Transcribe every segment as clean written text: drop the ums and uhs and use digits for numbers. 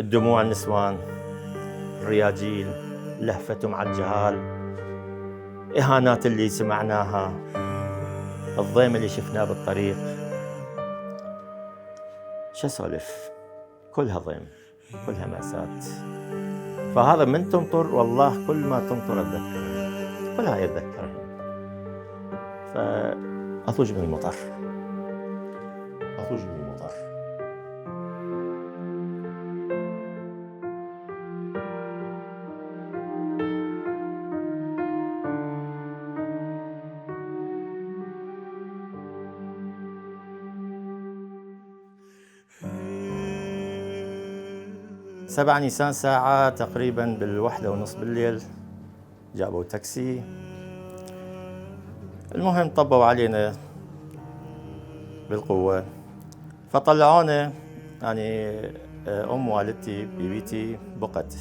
الدموع النسوان، الرياجيل، لهفتهم على الجهال، إهانات اللي سمعناها، الضيم اللي شفناه بالطريق. شو أسولف؟ كلها ضيم، كلها مأساة. فهذا من تنطر والله كل ما تنطر أتذكرها، كلها يتذكرها. فأضوج من المطر، أضوج من المطر. سبع نيسان ساعة تقريبا بال1:30 بالليل جابوا تاكسي. المهم طبوا علينا بالقوة، فطلعونا. يعني أم والدتي ببيتي بقت،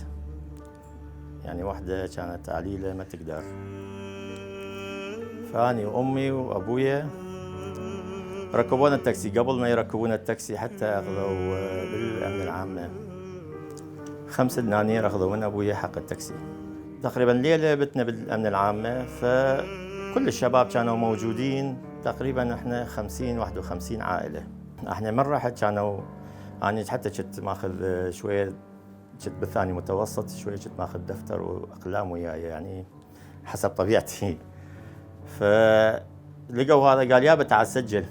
يعني وحدة كانت عليلة ما تقدر، فأني وأمي وأبويا ركبونا التاكسي. قبل ما يركبونا التاكسي حتى أخذوا بالأمن العامة 5 دنانير أخذوا من أبويا حق التاكسي. تقريبا ليلة بتنا بالأمن العامة، فكل الشباب كانوا موجودين. تقريبا احنا 51 عائلة. احنا من رحت كانوا أنا حتى كنت ماخذ شوية، كنت بالثاني متوسط، شوية كنت ماخذ دفتر وأقلام وياي يعني حسب طبيعتي. فلقوا هذا قال يابا تعال سجل.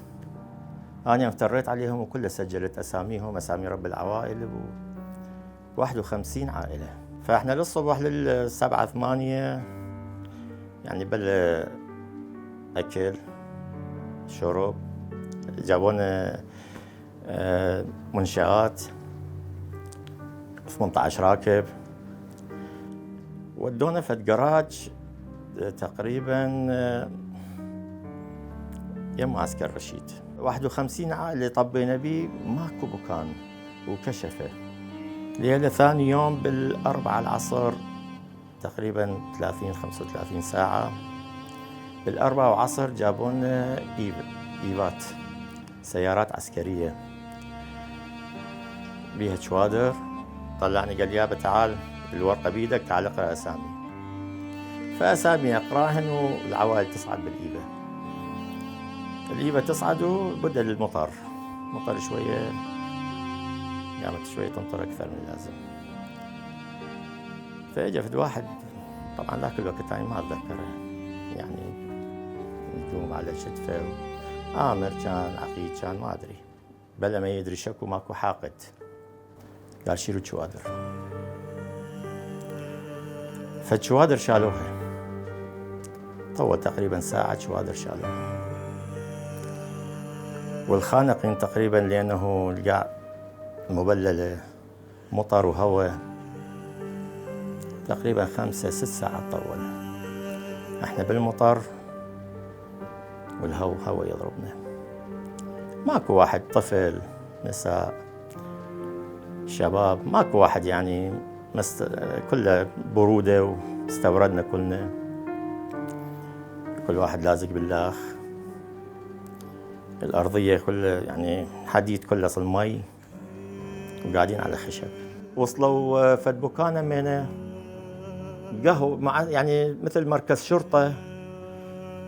أنا افتريت عليهم وكله سجلت أساميهم، أسامي رب العوائل 51 عائلة. فاحنا للصبح لل7 8 يعني بلا أكل شرب، جابونا منشآت 18 راكب، ودونا فد جراج تقريبا يم معسكر رشيد. 51 عائلة طبينا بيه، ماكو مكان وكشفه. ليلة ثاني يوم بال4 العصر تقريبا 35 ساعة، بال4 العصر جابونا إيفات، سيارات عسكرية بيها شوادر. طلعني قال يابا تعال الورقة بيدك، تعال اقرأ أسامي. فأسامي أقراهن والعوائل تصعد بالإيفة. الإيفة تصعد وبدأ المطر، مطر شوية، قامت شوية تنطر أكثر من اللازم. فإجا فد واحد، طبعا ذاك الوقت أنا ما أتذكره، يعني نجوم على شتفه، آمر كان عقيد كان ما أدري، بلا ما يدري شكو ماكو حاقد. قال شيلوا شوادر. فالشوادر شالوها، طول تقريبا ساعة شوادر شالوها. والخانقين تقريبا لأنه القاع مبللة مطر وهواء، تقريبا 5 6 ساعات طول. احنا بالمطر والهواء يضربنا. ماكو واحد، طفل نساء شباب، ماكو واحد يعني كله برودة، واستوردنا كلنا، كل واحد لازق باللاخ. الأرضية كلها يعني حديد كله صلمي، وقاعدين على خشب. وصلوا فد بكانة مينا قهوة مع يعني مثل مركز شرطة.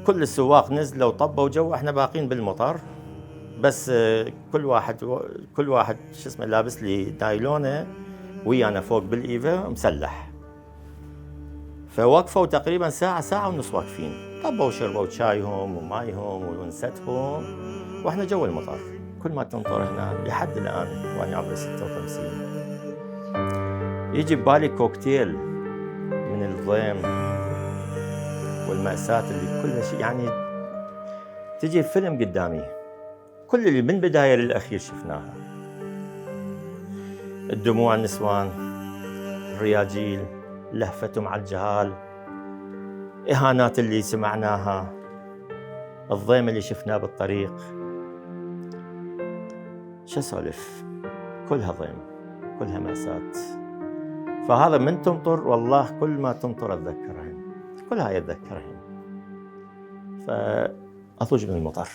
كل السواق نزلوا وطبوا جو، احنا باقين بالمطر. بس كل واحد شو اسمه لابس لي نايلونه ويانا فوق بالإيفا مسلح. فوقفوا تقريبا ساعة ونص واقفين، طبوا وشربوا شايهم ومايهم وونستهم، واحنا جو المطر. كل ما تنطر هنا لحد الآن وأنا عمري 56 يجي ببالي كوكتيل من الضيم والمأساة اللي كل شيء، يعني تجي الفيلم قدامي، كل اللي من بداية للأخير شفناها. الدموع النسوان، الرياجيل، لهفتهم على الجهال، إهانات اللي سمعناها، الضيم اللي شفناه بالطريق. شو أسولف؟ كلها ضيم، كلها مأساة. فهذا من تنطر والله كل ما تنطر أتذكرهن، كلها يتذكرهن. فأضوج من المطر.